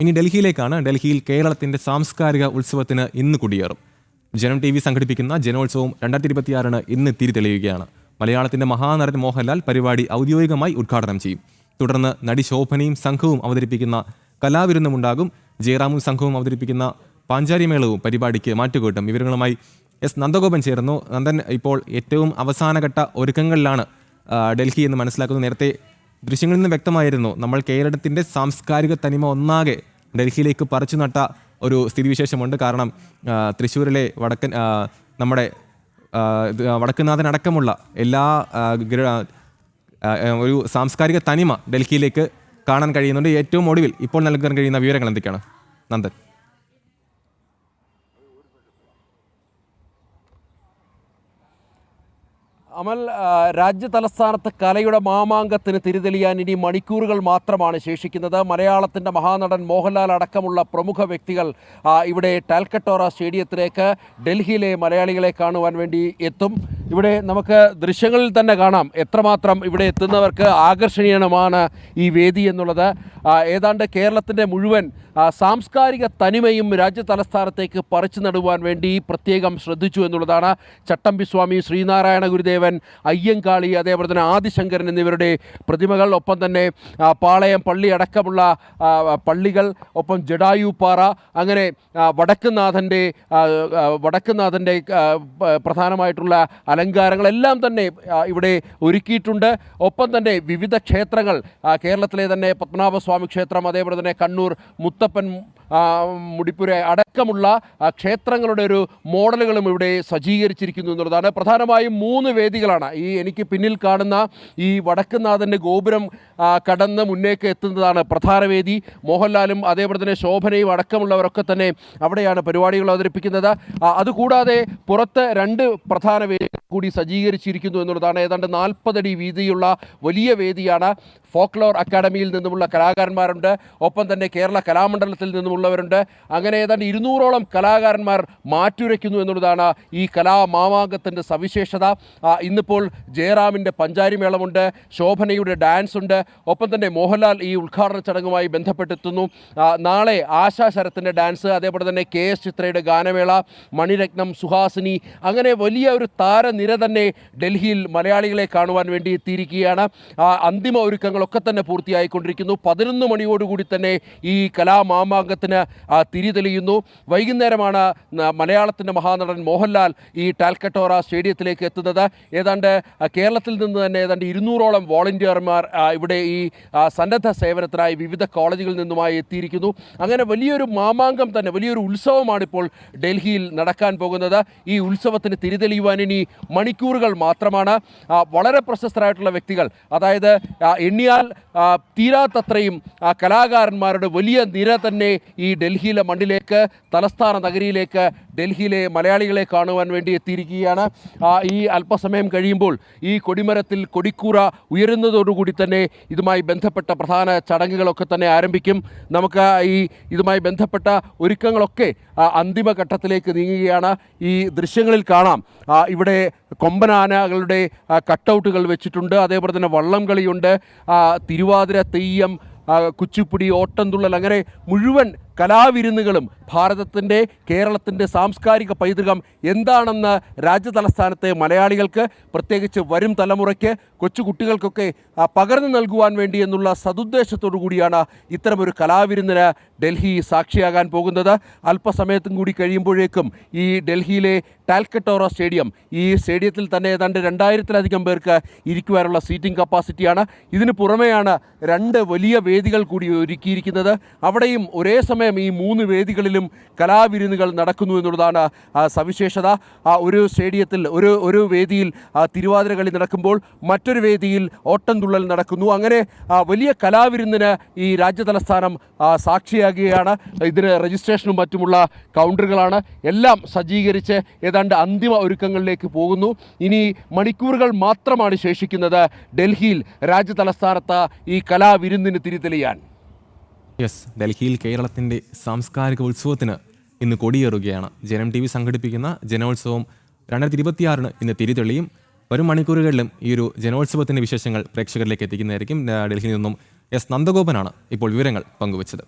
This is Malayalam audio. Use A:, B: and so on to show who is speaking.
A: ഇനി ഡൽഹിയിലേക്കാണ്. ഡൽഹിയിൽ കേരളത്തിന്റെ സാംസ്കാരിക ഉത്സവത്തിന് ഇന്ന് കൊടിയേറും. ജനം TV സംഘടിപ്പിക്കുന്ന ജനോത്സവം 2026 ഇന്ന് തിരിതെളിയുകയാണ്. മലയാളത്തിന്റെ മഹാനടൻ മോഹൻലാൽ പരിപാടി ഔദ്യോഗികമായി ഉദ്ഘാടനം ചെയ്യും. തുടർന്ന് നടി ശോഭനയും സംഘവും അവതരിപ്പിക്കുന്ന കലാവിരുന്നുമുണ്ടാകും. ജയറാമും സംഘവും അവതരിപ്പിക്കുന്ന പാഞ്ചാരിമേളവും പരിപാടിക്ക് മാറ്റുകൂട്ടും. വിവരങ്ങളുമായി എസ് നന്ദഗോപൻ ചേർന്നു. നന്ദൻ, ഇപ്പോൾ ഏറ്റവും അവസാനഘട്ട ഒരുക്കങ്ങളിലാണ് ഡൽഹി എന്ന് മനസ്സിലാക്കുന്നത്. നേരത്തെ ദൃശ്യങ്ങളിൽ നിന്ന് വ്യക്തമായിരുന്നു നമ്മൾ കേരളത്തിൻ്റെ സാംസ്കാരിക തനിമ ഒന്നാകെ ഡൽഹിയിലേക്ക് പറിച്ചു നട്ട ഒരു സ്ഥിതിവിശേഷമുണ്ട്. കാരണം തൃശ്ശൂരിലെ നമ്മുടെ വടക്കുന്നാഥൻ അടക്കമുള്ള എല്ലാ ഒരു സാംസ്കാരിക തനിമ ഡൽഹിയിലേക്ക് കാണാൻ കഴിയുന്നുണ്ട്. ഏറ്റവും ഒടുവിൽ ഇപ്പോൾ നൽകാൻ കഴിയുന്ന വിവരങ്ങൾ എന്തൊക്കെയാണ് നന്ദൻ?
B: അമൽ, രാജ്യ തലസ്ഥാനത്ത് കലയുടെ മാമാങ്കത്തിന് തിരിതെളിയാൻ ഇനി മണിക്കൂറുകൾ മാത്രമാണ് ശേഷിക്കുന്നത്. മലയാളത്തിൻ്റെ മഹാനടൻ മോഹൻലാൽ അടക്കമുള്ള പ്രമുഖ വ്യക്തികൾ ഇവിടെ ടാൽക്കട്ടോറ സ്റ്റേഡിയത്തിലേക്ക് ഡൽഹിയിലെ മലയാളികളെ കാണുവാൻ വേണ്ടി എത്തും. ഇവിടെ നമുക്ക് ദൃശ്യങ്ങളിൽ തന്നെ കാണാം എത്രമാത്രം ഇവിടെ എത്തുന്നവർക്ക് ആകർഷണീയമാണ് ഈ വേദി എന്നുള്ളത്. ഏതാണ്ട് കേരളത്തിൻ്റെ മുഴുവൻ സാംസ്കാരിക തനിമയും രാജ്യ തലസ്ഥാനത്തേക്ക് പറിച്ചു നടുവാൻ വേണ്ടി പ്രത്യേകം ശ്രദ്ധിച്ചു എന്നുള്ളതാണ്. ചട്ടമ്പിസ്വാമി, ശ്രീനാരായണ ഗുരുദേവൻ, അയ്യങ്കാളി, അതേപോലെ തന്നെ ആദിശങ്കരൻ എന്നിവരുടെ പ്രതിമകൾ, ഒപ്പം തന്നെ പാളയം പള്ളി അടക്കമുള്ള പള്ളികൾ, ഒപ്പം ജഡായുപ്പാറ, അങ്ങനെ വടക്കുന്നാഥൻ്റെ പ്രധാനമായിട്ടുള്ള അലങ്കാരങ്ങളെല്ലാം തന്നെ ഇവിടെ ഒരുക്കിയിട്ടുണ്ട്. ഒപ്പം തന്നെ വിവിധ ക്ഷേത്രങ്ങൾ, കേരളത്തിലെ തന്നെ പത്മനാഭസ്വാമി ക്ഷേത്രം, അതേപോലെ തന്നെ കണ്ണൂർ മുത്തപ്പൻ മുടിപ്പുര അടക്കമുള്ള ക്ഷേത്രങ്ങളുടെ ഒരു മോഡലുകളും ഇവിടെ സജ്ജീകരിച്ചിരിക്കുന്നു എന്നുള്ളതാണ്. പ്രധാനമായും 3 വേദികളാണ്. എനിക്ക് പിന്നിൽ കാണുന്ന ഈ വടക്കുന്നാഥൻ്റെ ഗോപുരം കടന്ന് മുന്നേക്ക് എത്തുന്നതാണ് പ്രധാന വേദി. മോഹൻലാലും അതേപോലെ തന്നെ ശോഭനയും അടക്കമുള്ളവരൊക്കെ തന്നെ അവിടെയാണ് പരിപാടികൾ അവതരിപ്പിക്കുന്നത്. അതുകൂടാതെ പുറത്ത് 2 പ്രധാന വേദികൾ കൂടി സജ്ജീകരിച്ചിരിക്കുന്നു എന്നുള്ളതാണ്. ഏതാണ്ട് 40 അടി വീതിയുള്ള വലിയ വേദിയാണ്. ഫോക്ലോർ അക്കാഡമിയിൽ നിന്നുമുള്ള കലാകാരന്മാരുണ്ട്, ഒപ്പം തന്നെ കേരള കലാമണ്ഡലത്തിൽ നിന്നുമുള്ളവരുണ്ട്. അങ്ങനെ ഏതാണ്ട് 200ഓളം കലാകാരന്മാർ മാറ്റുരയ്ക്കുന്നു എന്നുള്ളതാണ് ഈ കലാമാമാങ്കത്തിൻ്റെ സവിശേഷത. ഇന്നിപ്പോൾ ജയറാമിൻ്റെ പഞ്ചാരിമേളമുണ്ട്, ശോഭനയുടെ ഡാൻസ് ഉണ്ട്, ഒപ്പം തന്നെ മോഹൻലാൽ ഈ ഉദ്ഘാടന ചടങ്ങുമായി ബന്ധപ്പെട്ടെത്തുന്നു. നാളെ ആശാ ശരത്തിൻ്റെ ഡാൻസ്, അതേപോലെ തന്നെ KS ചിത്രയുടെ ഗാനമേള, മണിരത്നം, സുഹാസിനി, അങ്ങനെ വലിയ ഒരു താരനിര തന്നെ ഡൽഹിയിൽ മലയാളികളെ കാണുവാൻ വേണ്ടി എത്തിയിരിക്കുകയാണ്. അന്തിമ ഒരുക്കങ്ങളൊക്കെ തന്നെ പൂർത്തിയായിക്കൊണ്ടിരിക്കുന്നു. 11 മണിയോടുകൂടി തന്നെ ഈ കലാമാമാങ്കത്തിന് തിരിതെളിയുന്നു. വൈകുന്നേരമാണ് മലയാളത്തിൻ്റെ മഹാനടൻ മോഹൻലാൽ ഈ ടാൽക്കട്ടോറ സ്റ്റേഡിയത്തിലേക്ക് എത്തുന്നത്. ഏതാണ്ട് കേരളത്തിൽ നിന്ന് തന്നെ ഏതാണ്ട് 200ഓളം വോളണ്ടിയർമാർ ഇവിടെ ഈ സന്നദ്ധ സേവനത്തിനായി വിവിധ കോളേജുകളിൽ നിന്നുമായി എത്തിയിരിക്കുന്നു. അങ്ങനെ വലിയൊരു മാമാങ്കം തന്നെ, വലിയൊരു ഉത്സവമാണിപ്പോൾ ഡൽഹിയിൽ നടക്കാൻ പോകുന്നത്. ഈ ഉത്സവത്തിന് തിരിതെളിയുവാൻ ഇനി മണിക്കൂറുകൾ മാത്രമാണ്. വളരെ പ്രശസ്തരായിട്ടുള്ള വ്യക്തികൾ, അതായത് എണ്ണിയാൽ തീരാത്തത്രയും കലാകാരന്മാരുടെ വലിയ നിര തന്നെ ഈ ഡൽഹിയിലെ മണ്ണിലേക്ക്, തലസ്ഥാന നഗരിയിലേക്ക്, ഡൽഹിയിലെ മലയാളികളെ കാണുവാൻ വേണ്ടി എത്തിയിരിക്കുകയാണ്. ഈ അല്പസമയം കഴിയുമ്പോൾ ഈ കൊടിമരത്തിൽ കൊടിക്കൂറ ഉയരുന്നതോടുകൂടി തന്നെ ഇതുമായി ബന്ധപ്പെട്ട പ്രധാന ചടങ്ങുകളൊക്കെ തന്നെ ആരംഭിക്കും. നമുക്ക് ഇതുമായി ബന്ധപ്പെട്ട ഒരുക്കങ്ങളൊക്കെ അന്തിമഘട്ടത്തിലേക്ക് നീങ്ങുകയാണ്. ഈ ദൃശ്യങ്ങളിൽ കാണാം ഇവിടെ കൊമ്പനാനകളുടെ കട്ടൗട്ടുകൾ വെച്ചിട്ടുണ്ട്, അതേപോലെ തന്നെ വള്ളം കളിയുണ്ട്, തിരുവാതിര, തെയ്യം, കുച്ചിപ്പുടി, ഓട്ടംതുള്ളൽ, അങ്ങനെ മുഴുവൻ കലാവിരുന്നുകളും ഭാരതത്തിൻ്റെ, കേരളത്തിൻ്റെ സാംസ്കാരിക പൈതൃകം എന്താണെന്ന് രാജ്യതലസ്ഥാനത്തെ മലയാളികൾക്ക്, പ്രത്യേകിച്ച് വരും തലമുറയ്ക്ക്, കൊച്ചുകുട്ടികൾക്കൊക്കെ പകർന്നു നൽകുവാൻ വേണ്ടി എന്നുള്ള സതുദ്ദേശത്തോടു കൂടിയാണ് ഇത്തരമൊരു കലാവിരുന്നിന് ഡൽഹി സാക്ഷിയാകാൻ പോകുന്നത്. അല്പസമയത്തും കൂടി കഴിയുമ്പോഴേക്കും ഈ ഡൽഹിയിലെ ടാൽക്കട്ടോറ സ്റ്റേഡിയം, ഈ സ്റ്റേഡിയത്തിൽ തന്നെ ഏതാണ്ട് 2000-ലധികം പേർക്ക് ഇരിക്കുവാനുള്ള സീറ്റിംഗ് കപ്പാസിറ്റിയാണ്. ഇതിന് പുറമെയാണ് 2 വലിയ വേദികൾ കൂടി ഒരുക്കിയിരിക്കുന്നത്. അവിടെയും ഒരേ സമയം ഈ 3 വേദികളിലും കലാവിരുന്നുകൾ നടക്കുന്നു എന്നുള്ളതാണ് സവിശേഷത. ഒരു സ്റ്റേഡിയത്തിൽ ഒരു വേദിയിൽ തിരുവാതിര കളി നടക്കുമ്പോൾ മറ്റൊരു വേദിയിൽ ഓട്ടംതുള്ളൽ നടക്കുന്നു. അങ്ങനെ വലിയ കലാവിരുന്നിന് ഈ രാജ്യതലസ്ഥാനം സാക്ഷിയാകുകയാണ്. ഇതിന് രജിസ്ട്രേഷനും മറ്റുമുള്ള കൗണ്ടറുകളാണ് എല്ലാം സജ്ജീകരിച്ച് ഏതാണ്ട് അന്തിമ ഒരുക്കങ്ങളിലേക്ക് പോകുന്നു. ഇനി മണിക്കൂറുകൾ മാത്രമാണ് ശേഷിക്കുന്നത് ഡൽഹിയിൽ രാജ്യതലസ്ഥാനത്ത് ഈ കലാവിരുന്നിന് തിരിതെളിയാൻ.
A: ഡൽഹിയിൽ കേരളത്തിൻ്റെ സാംസ്കാരിക ഉത്സവത്തിന് ഇന്ന് കൊടിയേറുകയാണ്. ജനം TV സംഘടിപ്പിക്കുന്ന ജനോത്സവം 2026 ഇന്ന് തിരിതെളിയും. വരും മണിക്കൂറുകളിലും ഈ ഒരു ജനോത്സവത്തിൻ്റെ വിശേഷങ്ങൾ പ്രേക്ഷകരിലേക്ക് എത്തിക്കുന്നതായിരിക്കും. ഡൽഹിയിൽ നിന്നും എസ് നന്ദഗോപനാണ് ഇപ്പോൾ വിവരങ്ങൾ പങ്കുവച്ചത്.